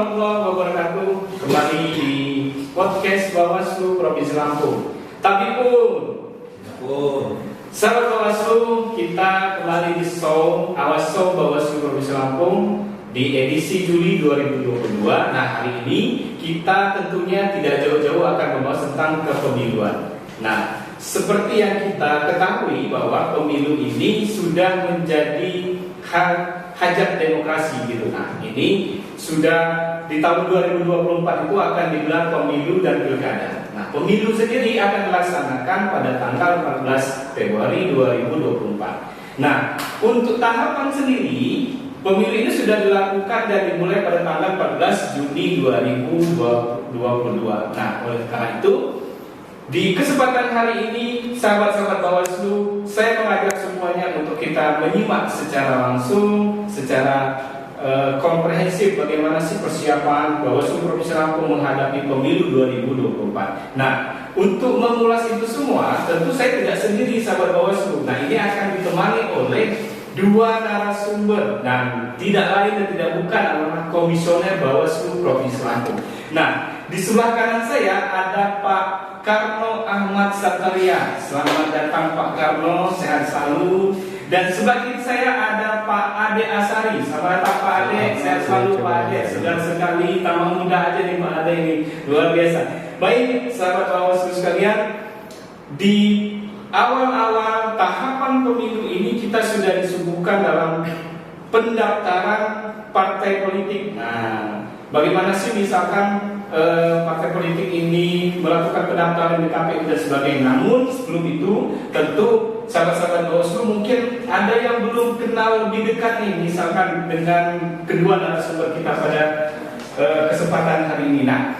warahmatullahi wabarakatuh. Kembali di podcast Bawaslu Provinsi Lampung. Tapi sahabat Bawaslu, kita kembali di show Awas Show Bawaslu Provinsi Lampung di edisi Juli 2022. Nah, hari ini kita tentunya tidak jauh-jauh akan membahas tentang kepemiluan. Nah, seperti yang kita ketahui bahwa pemilu ini sudah menjadi hajat demokrasi gitu. Nah, ini sudah di tahun 2024 itu akan digelar pemilu dan pilkada. Nah, pemilu sendiri akan dilaksanakan pada tanggal 14 Februari 2024. Nah, untuk tahapan sendiri, pemilu ini sudah dilakukan dan dimulai pada tanggal 14 Juni 2022. Nah, oleh karena itu, di kesempatan hari ini, sahabat-sahabat Bawaslu, saya mengajak semuanya untuk kita menyimak secara langsung, secara komprehensif bagaimana sih persiapan Bawaslu Provinsi Lampung menghadapi pemilu 2024. Nah, untuk mengulas itu semua, tentu saya tidak sendiri, sahabat Bawaslu. Nah, ini akan ditemani oleh dua narasumber dan tidak lain dan tidak bukan adalah Komisioner Bawaslu Provinsi Lampung. Nah, di sebelah kanan saya ada Pak Karno Ahmad Sataria. Selamat datang Pak Karno, sehat selalu. Dan sebelah kiri saya ada Pak Ade Asari. Selamat datang Pak Ade, sehat selalu Pak Ade. Segar sekali, tambah muda aja nih Pak Ade ini, luar biasa. Baik, sahabat Bawaslu sekalian, di awal-awal tahapan pemilu ini kita sudah disuguhkan dalam pendaftaran partai politik. Nah, bagaimana sih misalkan partai politik ini melakukan pendaftaran di KPU dan sebagainya. Namun sebelum itu tentu sahabat-sahabat Bawaslu mungkin ada yang belum kenal lebih dekat nih, misalkan dengan kedua narasumber kita pada kesempatan hari ini. Nah,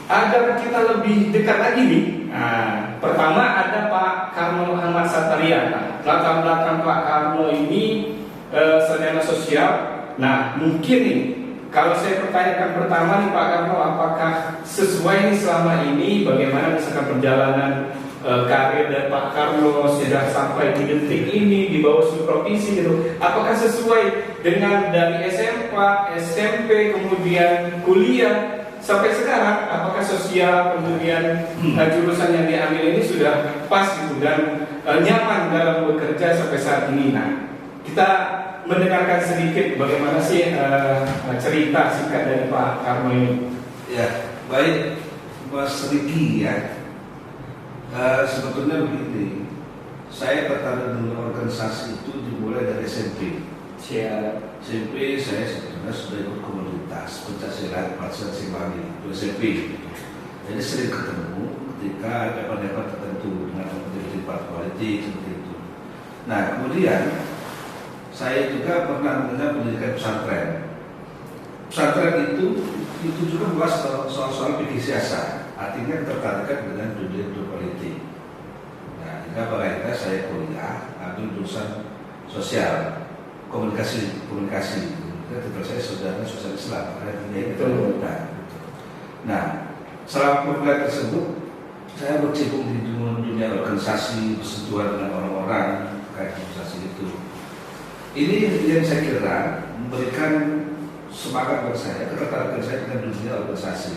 agar kita lebih dekat lagi nih, nah, pertama ada Pak Karno Ahmad Sataria. Nah, latar belakang Pak Karno ini sarjana sosial. Nah, mungkin nih, kalau saya pertanyakan pertama nih Pak Karno, apakah sesuai nih selama ini bagaimana misalkan perjalanan karir dari Pak Karno sudah sampai di detik ini di Bawaslu Provinsi gitu? Apakah sesuai dengan dari SMP, SMP kemudian kuliah sampai sekarang? Apakah sosial kemudian jurusan yang diambil ini sudah pas gitu dan nyaman dalam bekerja sampai saat ini? Nah, kita mendengarkan sedikit bagaimana sih cerita singkat dari Pak Karno ini. Ya, baik Mas Riki ya. Sebetulnya begini, saya tertarik dengan organisasi itu dimulai dari SMP. SMP saya sebenarnya sudah ikut komunitas Pencaksilat Pancasila Simbangi itu SMP. Jadi sering ketemu ketika ada event-event tertentu dengan aktivitas partai politik seperti itu. Nah, kemudian saya juga pernah mendengar pendidikan pesantren. Pesantren itu juga membahas soal-soal fikih siasat, artinya ketertarikan dengan dunia politik. Nah, hingga pada akhirnya saya kuliah ambil jurusan sosial, komunikasi. Ketika saya saudara sosial Islam, karena ini kita berbeda. Nah, selama kuliah tersebut, saya berkecimpung di dunia organisasi, bersentuhan dengan orang-orang terkait organisasi itu. Ini yang saya kira memberikan semangat buat saya, ketertarikan saya dengan dunia organisasi.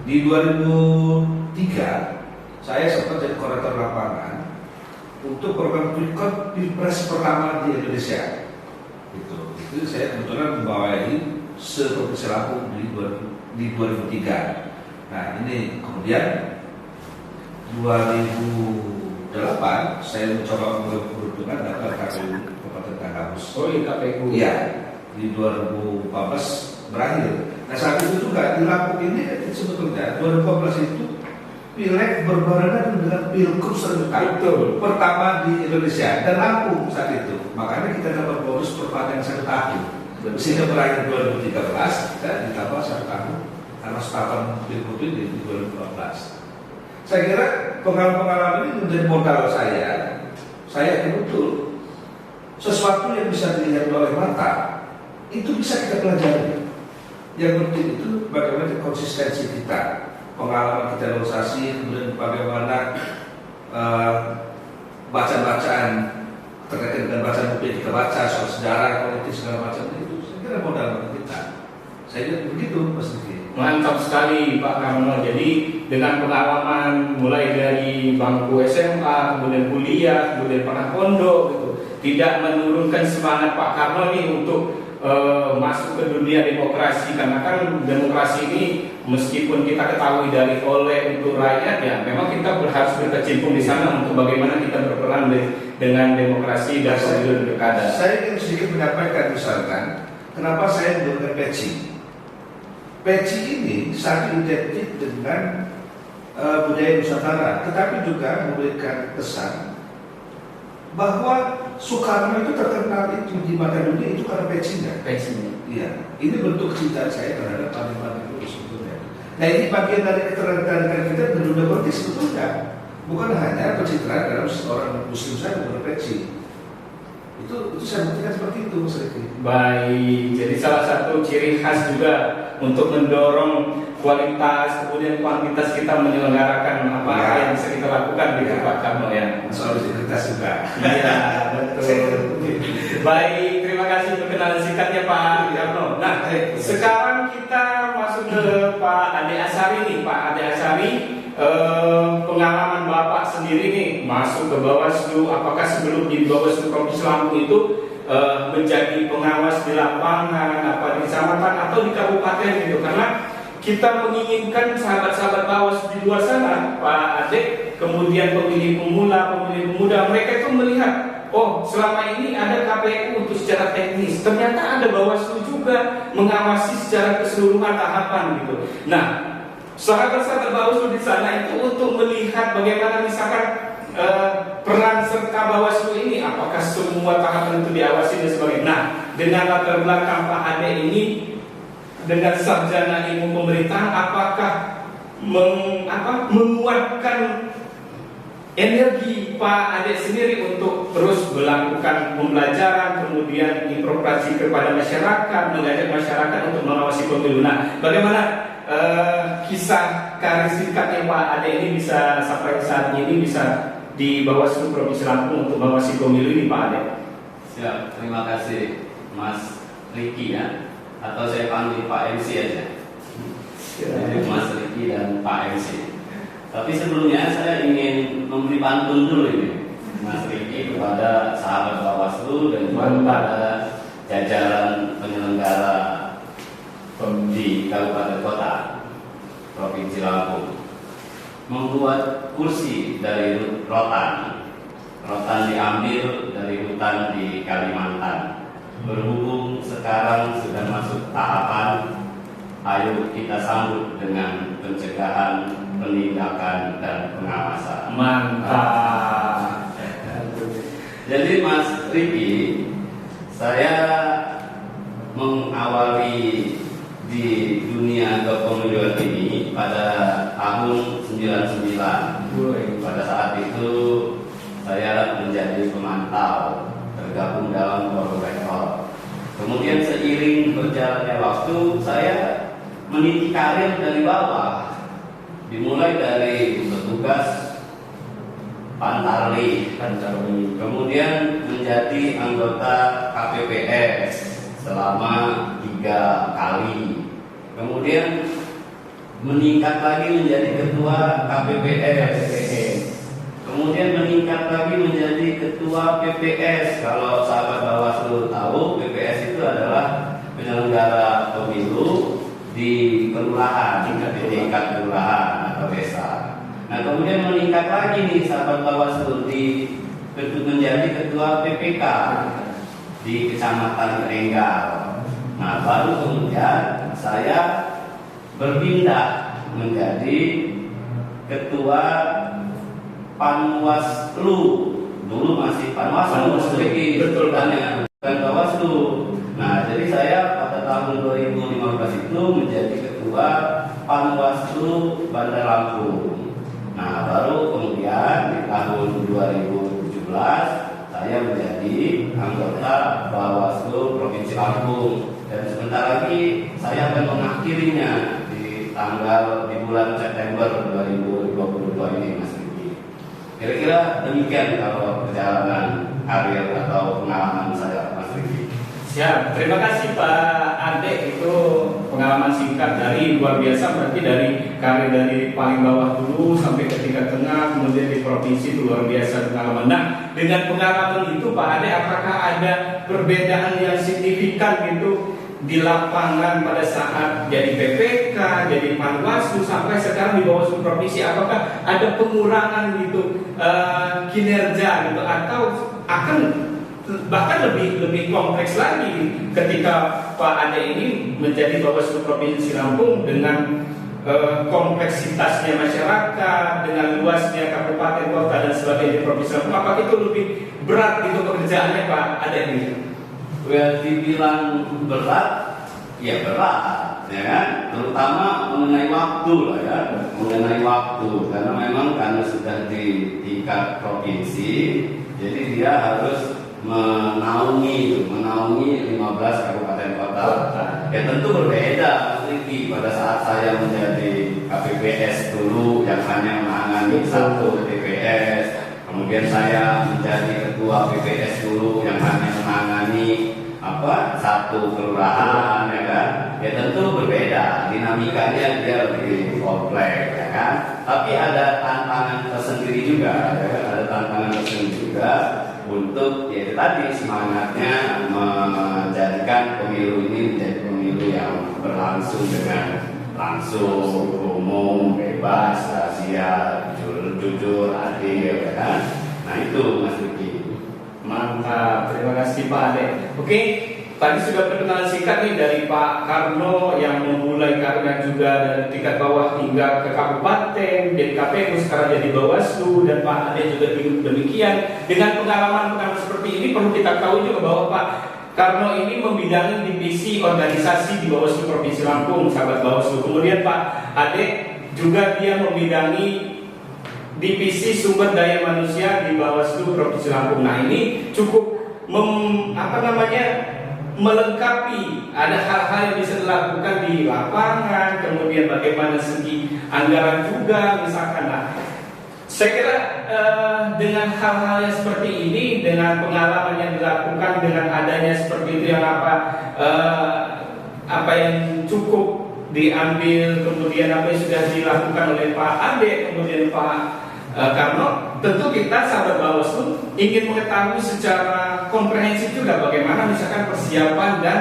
Di 2003, saya sempat jadi koordinator lapangan untuk program Pilpres pertama di Indonesia. Itu saya kebetulan membawahi se-Provinsi Lampung di 2003. Nah, ini kemudian 2008 saya mencoba berhubungan dengan KPU. Oh iya, KPU. Iya, di 2014 berakhir. Nah, saat itu juga di Lampung ini sebetulnya 2014 itu pileg berbarengan dengan pilgub serentak pertama di Indonesia dan Lampung saat itu. Makanya kita dapat bonus perpanjangan 1 tahun. Sehingga berakhir 2013 dan ditambah 1 tahun karena setapan pilgub ini di 2014. Saya kira pengalaman ini menjadi modal saya. Saya betul. Sesuatu yang bisa dilihat oleh mata itu bisa kita pelajari. Yang penting itu bagaimana konsistensi kita, pengalaman kita organisasi, kemudian bagaimana bacaan-bacaan terkait dengan bacaan buku yang kita baca soal sejarah, politik segala macam itu. Saya kira modal bagi kita. Saya lihat begitu Mas Riki. Mantap sekali Pak Karno. Jadi dengan pengalaman mulai dari bangku SMA, kemudian kuliah, kemudian pernah pondok gitu, tidak menurunkan semangat Pak Karno nih untuk masuk ke dunia demokrasi, karena kan demokrasi ini meskipun kita ketahui dari oleh untuk rakyat, ya memang kita harus berkecimpung di sana untuk bagaimana kita berperan dengan demokrasi dan pemilu pilkada. Saya ingin sedikit menyampaikan misalkan kenapa saya menggunakan peci. Peci ini sangat identik dengan budaya Nusantara, tetapi juga memberikan pesan bahwa Soekarno itu terkenal itu di mata dunia itu karena pecinya. Pecinya. Iya, ini bentuk cinta saya terhadap panglima itu sebetulnya. Nah, ini bagian dari ketertarikan kita di dunia politik sebetulnya. Bukan hanya pencitraan dalam seorang muslim saya berpeci. Itu saya buktikan seperti itu, Mas Riki. Baik, jadi salah satu ciri khas juga untuk mendorong kualitas kemudian kuantitas kita menyelenggarakan apa yang bisa kita lakukan di Pak Karno ya. Soal integritas juga. Iya, betul. Baik, terima kasih perkenalan singkatnya Pak Karno. Nah, sekarang kita masuk ke Pak Ade Asari nih, Pak Ade Asari. Pengalaman Bapak sendiri nih masuk ke Bawaslu, apakah sebelum di Bawaslu Provinsi Lampung itu menjadi pengawas di lapangan, apa di kecamatan atau di kabupaten gitu? Karena kita menginginkan sahabat-sahabat Bawaslu di luar sana, Pak Ade, kemudian pemilih pemula, pemilih pemuda, mereka itu melihat, oh selama ini ada KPU untuk secara teknis, ternyata ada Bawaslu juga mengawasi secara keseluruhan tahapan gitu. Nah, sahabat-sahabat Bawaslu di sana itu untuk melihat bagaimana misalkan peran serta Bawaslu ini, apakah semua tahapan itu diawasi dan sebagainya. Nah, dengan latar belakang Pak Ade ini dengan sarjana ilmu pemerintahan, apakah menguatkan energi Pak Ade sendiri untuk terus melakukan pembelajaran, kemudian improvisasi kepada masyarakat, mengajak masyarakat untuk mengawasi pemilu. Nah, bagaimana kisah karir singkatnya Pak Ade ini bisa sampai saat ini bisa di Bawaslu Provinsi Lampung untuk mengawasi pemilu ini, Pak Ade? Siap, terima kasih Mas Riki ya, atau saya panggil Pak MC aja. Jadi Mas Riki dan Pak MC. Tapi sebelumnya saya ingin memberi pantun dulu ini, Mas Riki, kepada sahabat Bawaslu dan kepada jajaran penyelenggara di Kabupaten Kota Provinsi Lampung. Membuat kursi dari rotan diambil dari hutan di Kalimantan. Berhubung sekarang sudah masuk tahapan, ayo kita sambut dengan pencegahan, penindakan, dan pengawasan. Mantap. Jadi Mas Riki, saya mengawali di dunia kepemiluan ini pada tahun 99. Pada saat itu saya menjadi pemantau, tergabung dalam forum rektor. Kemudian seiring berjalannya waktu, saya meniti karir dari bawah, dimulai dari bertugas Pantarli, kemudian menjadi anggota KPPS selama 3 kali. Kemudian meningkat lagi menjadi ketua KPPS. Kemudian meningkat lagi menjadi ketua PPS. Kalau sahabat Bawaslu tahu, PPS itu adalah penyelenggara pemilu di kelurahan, di tingkat kelurahan atau desa. Nah, kemudian meningkat lagi nih sahabat Bawaslu menjadi ketua PPK di Kecamatan Renggal. Nah, baru kemudian saya berpindah menjadi ketua Panwaslu. Dulu masih Panwaslu, betul kan ya, bukan Bawaslu. Nah, jadi saya pada tahun 2015 itu menjadi ketua Panwaslu Bandar Lampung. Nah, baru kemudian di tahun 2017 saya menjadi anggota Bawaslu Provinsi Lampung, dan sebentar lagi saya akan mengakhirinya di bulan September 2022 ini, Mas Riki. Kira-kira demikian kalau perjalanan karir atau pengalaman saya, Mas Riki. Siap, terima kasih Pak Ade, itu pengalaman pengalaman singkat dari luar biasa, berarti dari karir dari paling bawah dulu sampai ke tingkat tengah, kemudian di provinsi itu luar biasa pengalaman. Nah, dengan pengalaman itu Pak Ade, apakah ada perbedaan yang signifikan gitu di lapangan pada saat jadi PPK, jadi Panwaslu sampai sekarang di Bawaslu provinsi? Apakah ada pengurangan gitu kinerja gitu, atau akan bahkan lebih kompleks lagi ketika Pak Ade ini menjadi Bawaslu Provinsi Lampung dengan kompleksitasnya masyarakat, dengan luasnya kabupaten, kota dan sebagainya di Provinsi Lampung? Apakah itu lebih berat itu pekerjaannya Pak Ade ini? Dibilang berat, ya berat, ya kan? Terutama mengenai waktu lah ya, mengenai waktu, karena memang karena sudah di tingkat provinsi, jadi dia harus menaungi 15 kabupaten kota. Ya tentu berbeda Mas Riki pada saat saya menjadi KPPS dulu yang hanya menangani satu TPS, kemudian saya menjadi ketua PPS dulu yang hanya menangani satu kelurahan, ya kan? Ya tentu berbeda, dinamikanya dia lebih kompleks, ya kan? Tapi ada tantangan tersendiri juga, ya kan? Ada tantangan tersendiri juga untuk ya tadi semangatnya menjadikan pemilu ini menjadi pemilu yang berlangsung dengan langsung, umum, bebas, rahasia, jujur, adil, ya kan? Nah itu Mas Riki. Mantap, terima kasih Pak Ade. Oke, tadi sudah perkenalan singkat nih dari Pak Karno yang memulai karirnya juga dari tingkat bawah hingga ke kabupaten, jadi KPU, sekarang jadi Bawaslu, dan Pak Ade juga demikian. Dengan pengalaman seperti ini perlu kita tahu juga bahwa Pak Karno ini membidangi divisi organisasi di Bawaslu Provinsi Lampung, sahabat Bawaslu. Kemudian Pak Ade juga dia membidangi divisi sumber daya manusia di Bawaslu Provinsi Lampung. Nah ini cukup melengkapi, ada hal-hal yang bisa dilakukan di lapangan, kemudian bagaimana segi anggaran juga misalkan. Nah, saya kira dengan hal-hal yang seperti ini, dengan pengalaman yang dilakukan, dengan adanya seperti itu yang apa yang cukup diambil, kemudian apa yang sudah dilakukan oleh Pak Ade, kemudian Pak Karno, tentu kita sahabat Bawaslu ingin mengetahui secara komprehensif juga bagaimana misalkan persiapan dan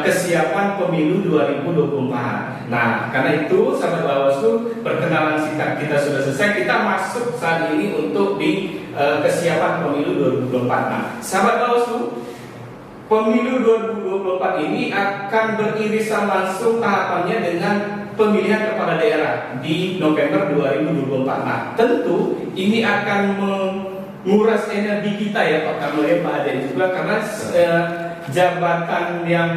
kesiapan pemilu 2024. Nah, karena itu sahabat Bawaslu, perkenalan singkat kita sudah selesai. Kita masuk saat ini untuk di kesiapan pemilu 2024. Nah, sahabat Bawaslu, pemilu 2024 ini akan beririsan langsung tahapannya dengan pemilihan kepala daerah di November 2024. Nah, tentu ini akan menguras energi kita ya Pak Karno ya, Pak Ade juga, karena jabatan yang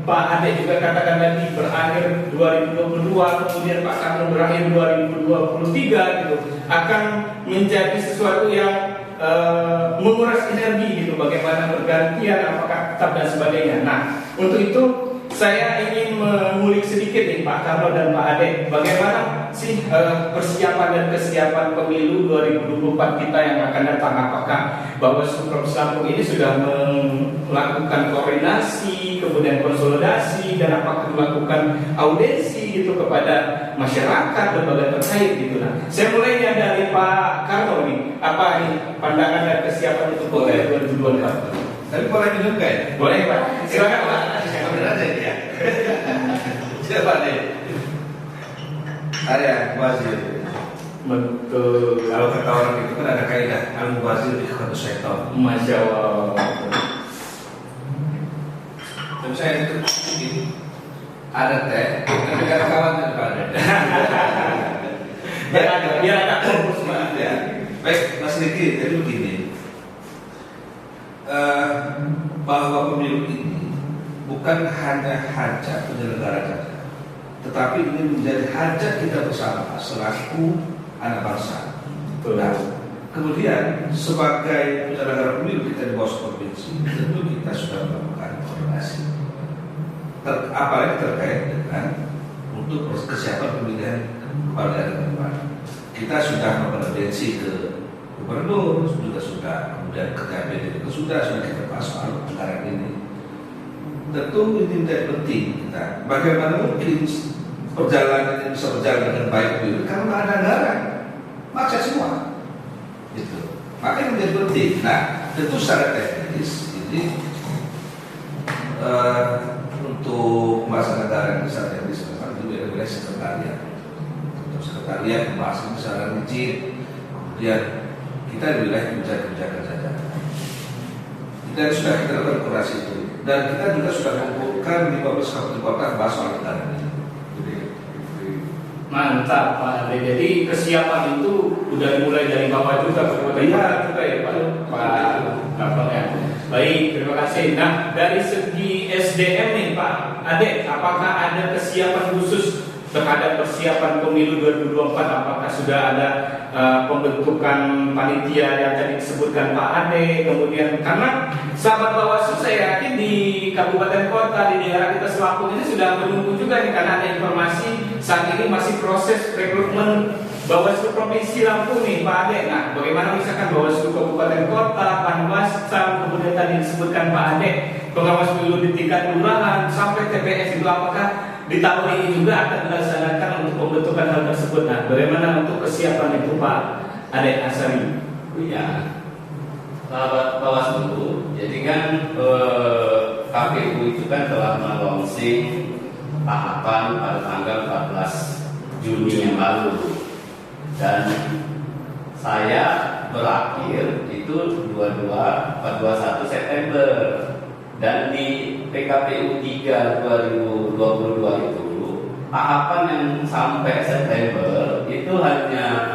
Pak Ade juga katakan tadi berakhir 2022, kemudian Pak Karno berakhir 2023 gitu, akan menjadi sesuatu yang menguras energi gitu, bagaimana bergantian, apakah tetap dan sebagainya. Nah, untuk itu saya ingin mengulik sedikit nih Pak Karno dan Pak Ade, bagaimana sih persiapan dan kesiapan pemilu 2024 kita yang akan datang? Apakah Bawaslu Provinsi Lampung ini sudah melakukan koordinasi, kemudian konsolidasi, dan apakah melakukan audiensi gitu kepada masyarakat, lembaga terkait gitu? Nah, saya mulainya dari Pak Karno nih, apa nih pandangan dan kesiapan untuk pemilu 2024? Tapi boleh minum kan? Boleh Pak, silakan Pak. Ambil aja ya. Siapa nih? Saya Wazir. Betul. Kalau kata orang itu kan ada kaidah al-wazir di kota setan. Masya Allah. Dan saya itu begini, ada teh, tapi ada kawan ada. Biar ada fokus Pak. Ya. Baik, Mas Riki, jadi begini. Bahwa pemilu ini bukan hanya hajat penyelenggara saja, tetapi ini menjadi hajat kita bersama selaku anak bangsa. Nah, kemudian sebagai penyelenggara pemilu kita di Bawaslu provinsi, tentu kita sudah melakukan koordinasi, apalagi terkait dengan untuk kesiapan pemilihan kepala daerah ke depan. Kita sudah mengkoordinasi ke gubernur, juga sudah, kemudian ke KPD juga sudah kita bahas soal anggaran ini. tentu ini tidak penting kita. Bagaimana mungkin perjalanan ini bisa berjalan dengan baik itu karena nggak ada anggaran, maksa semua. Gitu. Makanya menjadi penting. Nah, tentu secara teknis ini untuk pembahasan anggaran ini secara teknis memang juga oleh sekretariat. Untuk sekretariat membahas ini secara rigid, kemudian kita di wilayah kebijakan saja. Dan sudah kita lakukan kurasi itu, dan kita juga sudah mengumpulkan 15 kabupaten kota bahas soal anggaran ini. Mantap Pak Ade. Jadi kesiapan itu udah dimulai dari bawah juga ke juga ya Pak Kapol ya. Baik, terima kasih. Nah, dari segi SDM nih Pak Ade, apakah ada kesiapan khusus terhadap persiapan pemilu 2024? Apakah sudah ada pembentukan panitia yang tadi disebutkan Pak Ade? Kemudian karena sahabat Bawaslu saya yakin di kabupaten kota di daerah kita Selapung ini sudah menunggu juga nih, karena ada informasi saat ini masih proses rekrutmen Bawaslu Provinsi Lampung nih Pak Ade. Nah, bagaimana misalkan Bawaslu Kabupaten Kota, Panwascam, kemudian tadi disebutkan Pak Ade pengawas pemilu di tingkat kelurahan sampai TPS itu, apakah di tahun ini juga akan dilaksanakan untuk pembentukan hal tersebut? Nah, bagaimana untuk kesiapan itu Pak Ade Asari? Iya, sahabat Bawaslu, jadi kan KPU itu kan telah melonsing tahapan pada tanggal 14 Juni yang lalu, dan saya berakhir itu 21 September. Dan di PKPU 3 2022 itu tahapan yang sampai September itu hanya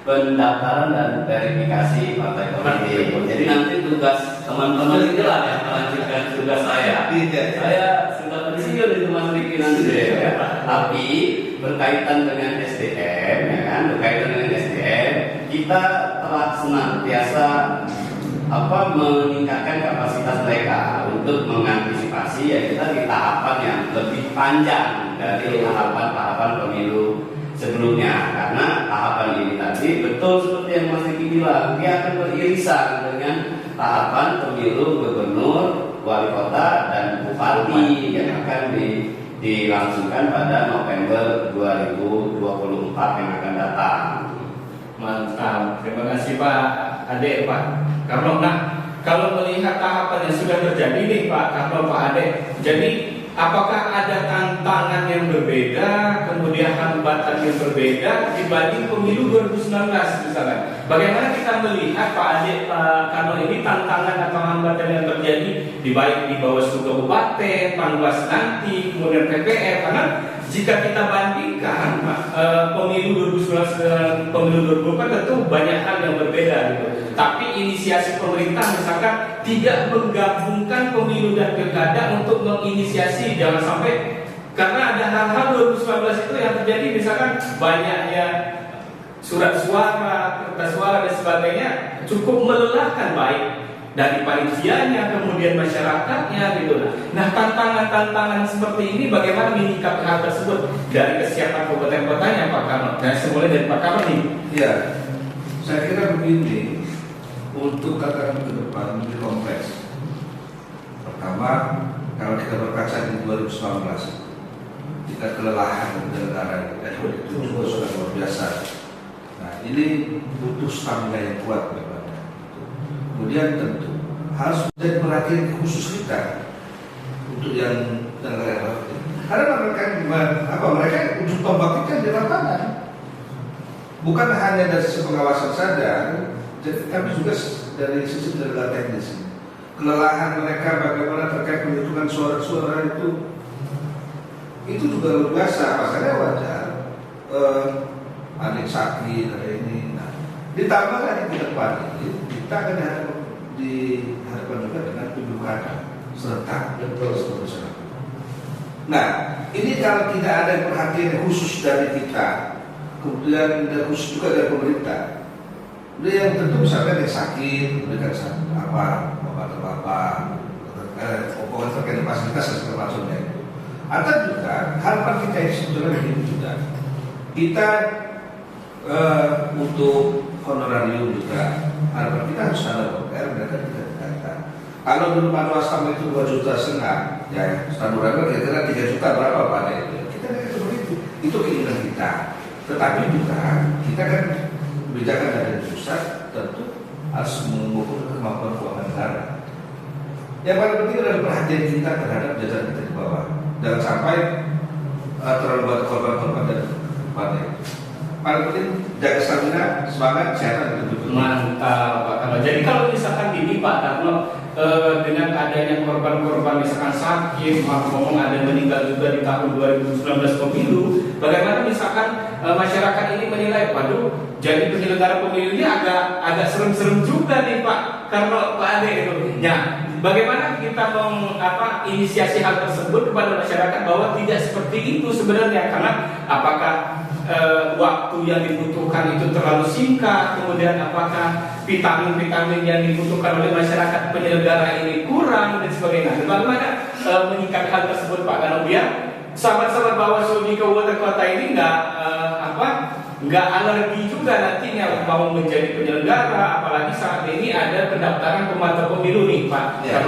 pendaftaran dan verifikasi partai politik. Jadi nanti tugas teman-teman itulah yang melanjutkan tugas saya. Saya sudah pensiun itu Mas Riki nanti ya. Tapi berkaitan dengan SDM, ya kan? Berkaitan dengan SDM, kita telah senantiasa meningkatkan kapasitas mereka untuk mengantisipasi ya kita di tahapan yang lebih panjang dari tahapan-tahapan pemilu sebelumnya, karena tahapan ini tadi betul seperti yang Mas Riki bilang, dia akan beririsan dengan tahapan pemilu gubernur, wali kota dan bupati yang akan dilangsungkan pada November 2024 yang akan datang. Mantap, terima kasih Pak Ade Pak Karno. Nah, kalau melihat tahapan yang sudah terjadi nih Pak Karno, Pak Ade, jadi apakah ada tantangan yang berbeda, kemudian hambatan yang berbeda dibanding pemilu 2019 misalkan? Bagaimana kita melihat Pak Ade, Pak Karno ini tantangan atau hambatan yang terjadi di baik di Bawaslu Kabupaten, Panwas nanti, kemudian PPR? Karena jika kita bandingkan pemilu 2019 dengan pemilu 2024 tentu banyak hal yang berbeda gitu. Tapi inisiasi pemerintah misalkan tidak menggabungkan pemilu dan pilkada untuk menginisiasi, jangan sampai karena ada hal-hal 2019 itu yang terjadi, misalkan banyaknya surat suara, kertas suara dan sebagainya, cukup melelahkan baik dari panitianya kemudian masyarakatnya gitu. Nah, tantangan-tantangan seperti ini bagaimana menyikapi hal tersebut dari kesiapan kabupaten kotanya Pak Karno? Nah, semula dari Pak Karno nih. Ya, saya kira begini, untuk tantangan ke depan lebih kompleks. Pertama, kalau kita berkaca di 2019, kita kelelahan negara itu juga sudah luar biasa. Nah, ini butuh stamina yang kuat memang. Kemudian tentu harus menjadi perhatian khusus kita untuk yang negara karena mereka untuk membangkitkan di lapangan, bukan hanya dari sisi pengawasan saja, tapi juga dari sisi tenaga teknis. Kelelahan mereka bagaimana terkait menentukan suara-suara itu juga luar biasa. Makanya wajar ada yang sakit, ada ini. Nah, ditambah lagi ke depan ini kita akan dihadapkan juga dengan pilkada serentak seterusnya. Nah, ini kalau tidak ada perhatian khusus dari kita, kemudian khusus juga dari pemerintah, yang tentu misalkan yang sakit, memberikan obat-obatan, pokoknya terkait fasilitas dan segala macamnya itu. Atau juga harapan kita ini sebetulnya begini juga, kita untuk honorarium juga harapan kita harus ada OPR, mereka tidak dikatakan Kalau dulu Panwas Tam itu 2,5 juta, ya standar kira-kira 3 juta berapa Pak Ade? Kita kan seperti itu. Itu keinginan kita. Tetapi juga kita kan kebijakan dari pusat tentu harus mengukur kemampuan keuangan negara. Yang paling penting adalah perhatian kita terhadap jajaran kita di bawah. Jangan sampai terlalu banyak korban-korban dan korban. Paling penting jaga stamina, semangat, kesehatan itu. Mantap Pak Karno. Jadi kalau misalkan gini Pak Karno, dengan adanya korban-korban misalkan sakit, ngomong ada yang meninggal juga di tahun 2019 pemilu, bagaimana misalkan masyarakat ini menilai, waduh, jadi penyelenggara pemilu ini agak serem-serem juga nih Pak Karno, Pak Ade itu. Ya, bagaimana kita inisiasi hal tersebut kepada masyarakat bahwa tidak seperti itu sebenarnya, karena apakah waktu yang dibutuhkan itu terlalu singkat, kemudian apakah vitamin-vitamin yang dibutuhkan oleh masyarakat penyelenggara ini kurang dan sebagainya. Bagaimana menyikapi hal tersebut Pak Karno, biar sahabat-sahabat Bawaslu di kabupaten kota ini nggak alergi juga nantinya mau menjadi penyelenggara, apalagi saat ini ada pendaftaran pemantau pemilu nih Pak. Ya.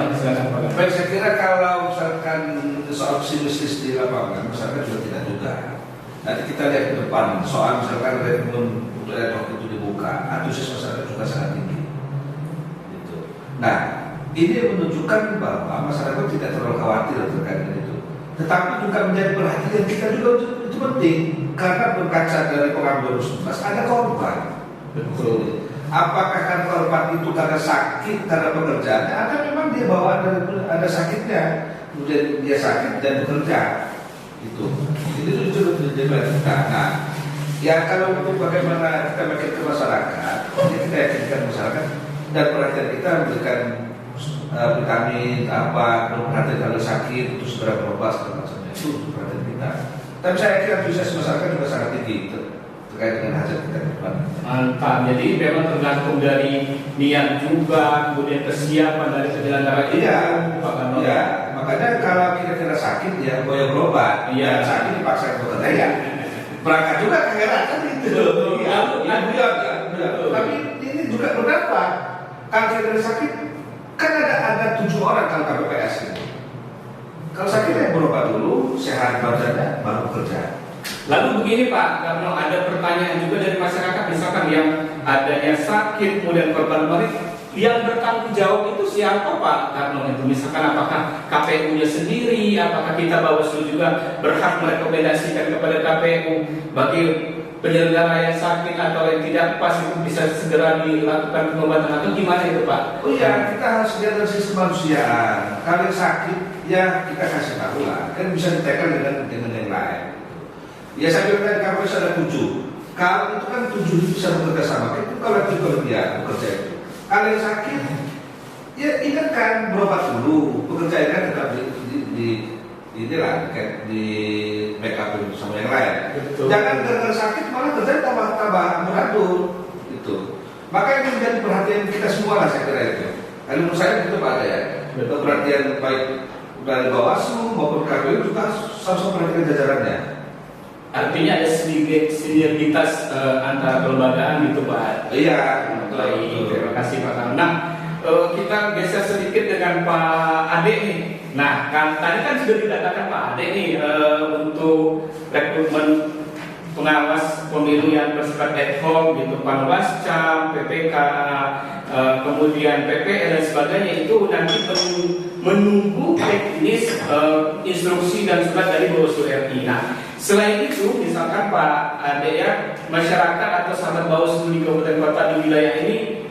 Baik, saya kira kalau misalkan soal pesimistis di lapangan, masyarakat juga tidak juga. Nanti kita lihat ke depan, soal misalkan referendum untuk waktu itu dibuka, antusias masyarakat juga sangat tinggi. Gitu. Nah, ini menunjukkan bahwa masyarakat tidak terlalu khawatir terkait dengan itu. Tetapi juga menjadi perhatian kita juga itu penting, karena berkaca dari pengalaman 2019 ada korban. Betul. Apakah kan korban itu karena sakit, karena pekerjaannya, atau memang dia bawaan ada sakitnya, kemudian dia sakit dan bekerja. Itu jadi kita. Nah, ya kalau untuk bagaimana kita makin ke masyarakat, ya kita yakinkan masyarakat dan perhatian kita memberikan vitamin perhatian kalau sakit itu segera berobat segala macamnya, itu perhatian kita. Tapi saya kira antusias masyarakat juga sangat tinggi terkait dengan hajat kita ke depan. Mantap. Jadi memang tergantung dari niat juga, kemudian kesiapan dari penyelenggara itu. Iya, Pak Karno. Iya. Makanya kalau kira-kira sakit ya boleh berobat. Iya. Sakit dipaksa bekerja ya. Berangkat juga kagak kan itu. Iya. Tapi ini juga berdampak. Kalau kira-kira sakit kan ada 7 orang kalau KPPS ini. Kalau sakit ya berobat dulu, sehat badannya, baru bekerja. Lalu begini Pak Karno, ada pertanyaan juga dari masyarakat, misalkan yang adanya sakit kemudian korban mati, yang bertanggung jawab itu siapa Pak Karno itu? Misalkan apakah KPU-nya sendiri, apakah kita Bawaslu juga berhak merekomendasikan kepada KPU bagi penyelenggara yang sakit atau yang tidak pas itu bisa segera dilakukan pengobatan, atau gimana itu Pak? Oh iya, kita harus lihat dari sisi kemanusiaan. Kalau yang sakit ya kita kasih tahu lah, kan bisa ditekan dengan yang lain. Ya saya bilang KPU ada 7. Kalau itu kan 7 itu bisa bekerja sama, itu kalau itu dia bekerja itu. Kalau yang sakit, ya ingatkan berobat dulu, pekerjaan kan tetap di backup sama yang lain. Betul. Jangan gara-gara sakit malah kerja tambah beratur itu. Maka ini menjadi perhatian kita semua lah saya kira itu. Kalau menurut saya itu Pak ya. Perhatian baik dari Bawaslu maupun KPU juga harus perhatikan jajarannya. Artinya ada sinergitas antara kelembagaan gitu Pak. Iya. Baik, terima kasih Pak Karno. Nah, kita geser sedikit dengan Pak Ade nih. Nah, tadi kan sudah dikatakan Pak Ade nih untuk rekrutmen pengawas pemilu yang bersifat ad hoc gitu, Panwascam, PPK, kemudian PPL dan sebagainya, itu nanti menunggu teknis instruksi dan surat dari Bawaslu RI. Nah, selain itu, misalkan Pak Ade ya, masyarakat atau sahabat Bawaslu di kabupaten kota di wilayah ini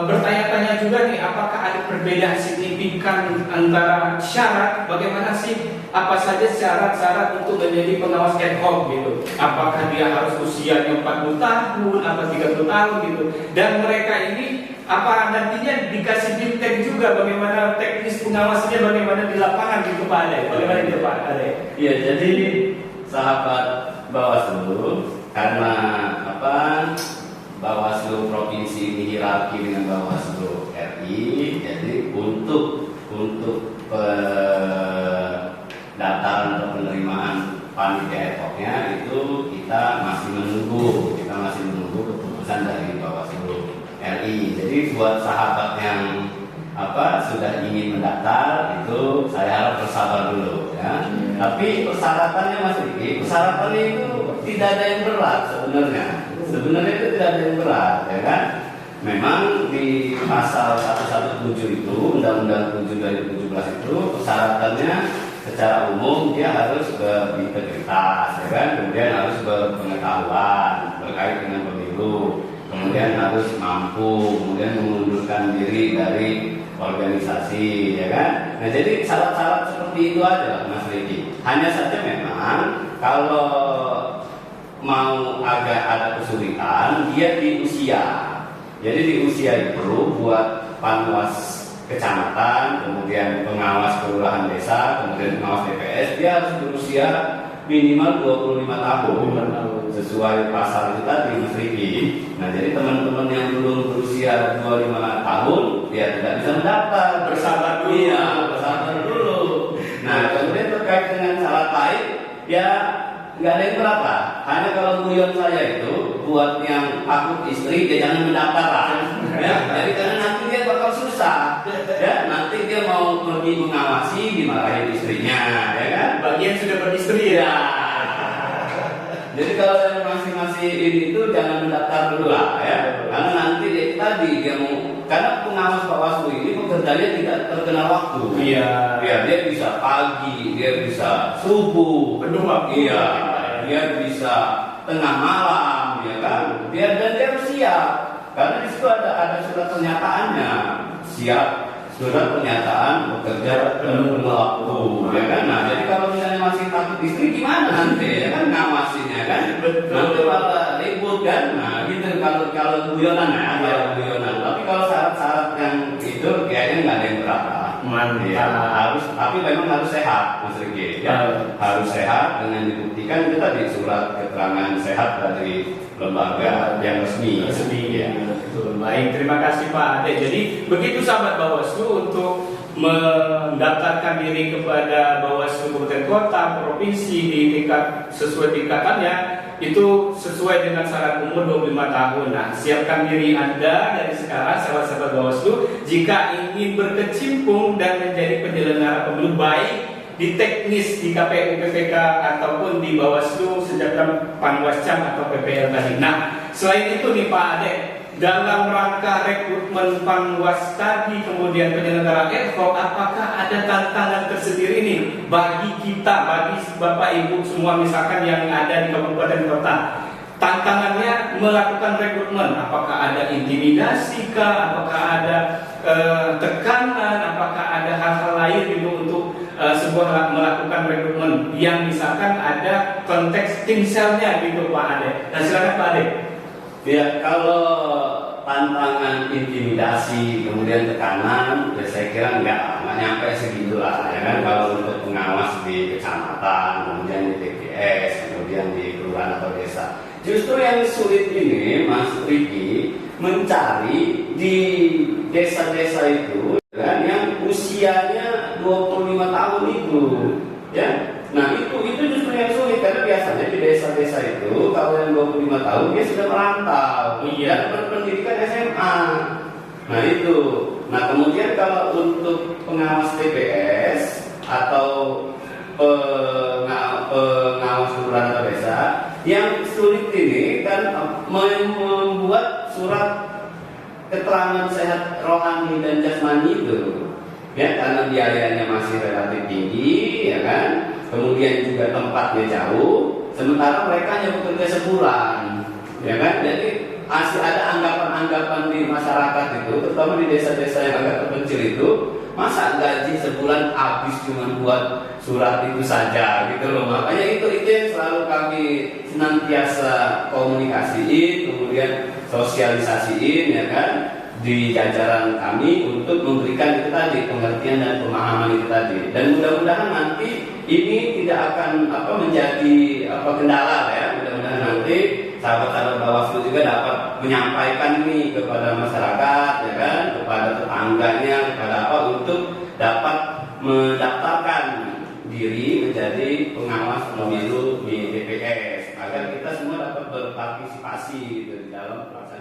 bertanya-tanya juga nih, apakah ada perbedaan signifikan antara syarat, bagaimana sih, apa saja syarat-syarat untuk menjadi pengawas ad hoc gitu? Apakah dia harus usianya 40 tahun, apa 30 tahun gitu? Dan mereka ini apa nantinya dikasih biptek juga bagaimana teknis pengawasnya, bagaimana di lapangan gitu Pak Ade? Bagaimana itu Pak Ade? Iya, jadi sahabat Bawaslu, karena Bawaslu provinsi ini hierarki dengan Bawaslu RI, jadi untuk pendaftaran atau penerimaan panitia ad hoc-nya itu kita masih menunggu keputusan dari Bawaslu RI. Jadi buat sahabat yang sudah ingin mendaftar itu saya harap bersabar dulu ya. Tapi persyaratannya Mas Riki, persyaratannya itu tidak ada yang berat sebenarnya. Sebenarnya itu tidak ada yang berat ya kan. Memang di pasal 117 itu Undang-Undang 7 2017 itu persyaratannya secara umum dia harus berintegritas ya kan, kemudian harus berpengetahuan terkait dengan pemilu, kemudian harus mampu, kemudian mengundurkan diri dari organisasi ya kan. Nah jadi syarat-syarat seperti itu aja Mas Riki. Hanya saja memang kalau mau agak ada kesulitan dia di usia. Jadi di usia itu buat panwas kecamatan, kemudian pengawas kelurahan desa, kemudian pengawas DPS, dia harus berusia minimal 25 tahun sesuai pasal itu tadi Mas Riki. Nah jadi teman-teman yang belum berusia 25 tahun dia tidak bisa mendaftar. Bersabar dulu. Iya, bersabar dulu. Nah kemudian terkait dengan syarat lain ya nggak ada yang berat lah. Hanya kalau guyon saya itu buat yang takut istri dia jangan mendaftar lah. Ya, jadi karena nanti dia bakal susah. Ya, nanti dia mau pergi mengawasi dimarahin istrinya, ya kan? Bagian sudah beristri ya. Jadi kalau yang masih ini itu jangan mendaftar dulu lah ya. Karena nanti tadi dia mau, karena pengawas Bawaslu ini pekerjaannya tidak terkenal waktu. Iya. Ya, dia bisa pagi, dia bisa subuh, penuh waktu. Iya, dia bisa tengah malam, ya kan? Dan dia harus siap. Karena di situ ada surat pernyataannya, siap surat pernyataan bekerja penuh waktu, ya kan? Nah, jadi kalau misalnya masih takut istri gimana nanti, ya kan ngawasinya kan? Nanti malah ribut kan? Nah, gitu kalau guyonan ya, kalau guyonan. Tapi kalau syarat-syarat yang itu kayaknya nggak ada yang berat lah. Ya, tapi memang harus sehat, Mas Riki. Ya, harus sehat dengan dibuktikan itu tadi surat keterangan sehat dari lembaga yang resmi. Ya. Betul. Baik, terima kasih Pak Ade. Jadi begitu sahabat Bawaslu untuk mendaftarkan diri kepada Bawaslu Kabupaten Kota, provinsi di tingkat sesuai tingkatannya itu sesuai dengan syarat umur 25 tahun. Nah, siapkan diri Anda dari sekarang sahabat-sahabat Bawaslu jika ingin berkecimpung dan menjadi penyelenggara pemilu baik di teknis di KPU PPK ataupun di Bawaslu sejak Panwascam atau PPL tadi. Nah, selain itu nih Pak Ade, dalam rangka rekrutmen Panwas tadi kemudian penyelenggara ad hoc, apakah ada tantangan tersendiri nih bagi kita, bagi Bapak Ibu semua misalkan yang ada di kabupaten kota? Tantangannya melakukan rekrutmen, apakah ada intimidasi kah, apakah ada tekanan, apakah ada hal-hal lain gitu untuk sebuah melakukan rekrutmen yang misalkan ada konteks tim selnya gitu Pak Ade. Nah silakan Pak Ade. Ya, kalau tantangan intimidasi kemudian tekanan, ya saya kira nggak nyampe segitulah ya kan. Kalau untuk pengawas di kecamatan, kemudian di TPS, kemudian di kelurahan atau desa, justru yang sulit ini Mas Riki mencari di desa-desa itu kan yang usianya 25 tahun itu, ya. Nah itu justru yang sulit karena biasanya di desa-desa itu kalau yang 25 tahun dia sudah merantau, dan berpendidikan SMA. Nah itu. Nah kemudian kalau untuk pengawas TPS atau pengawas kelurahan atau desa, yang sulit ini kan membuat surat keterangan sehat rohani dan jasmani itu, ya karena biayanya masih relatif tinggi, ya kan. Kemudian juga tempatnya jauh, sementara mereka hanya bekerja sebulan, ya kan? Jadi masih ada anggapan-anggapan di masyarakat itu, terutama di desa-desa yang agak terpencil itu, masa gaji sebulan habis cuma buat surat itu saja, gitu loh. Makanya itu yang selalu kami senantiasa komunikasiin, kemudian sosialisasiin, ya kan? Di jajaran kami untuk memberikan itu tadi pengertian dan pemahaman itu tadi, dan mudah-mudahan nanti ini tidak akan menjadi kendala ya. Mudah-mudahan nanti sahabat-sahabat Bawaslu juga dapat menyampaikan ini kepada masyarakat, ya kan, kepada tetangganya, kepada untuk dapat mendaftarkan diri menjadi pengawas pemilu di TPS agar kita semua dapat berpartisipasi gitu, di dalam pelaksanaan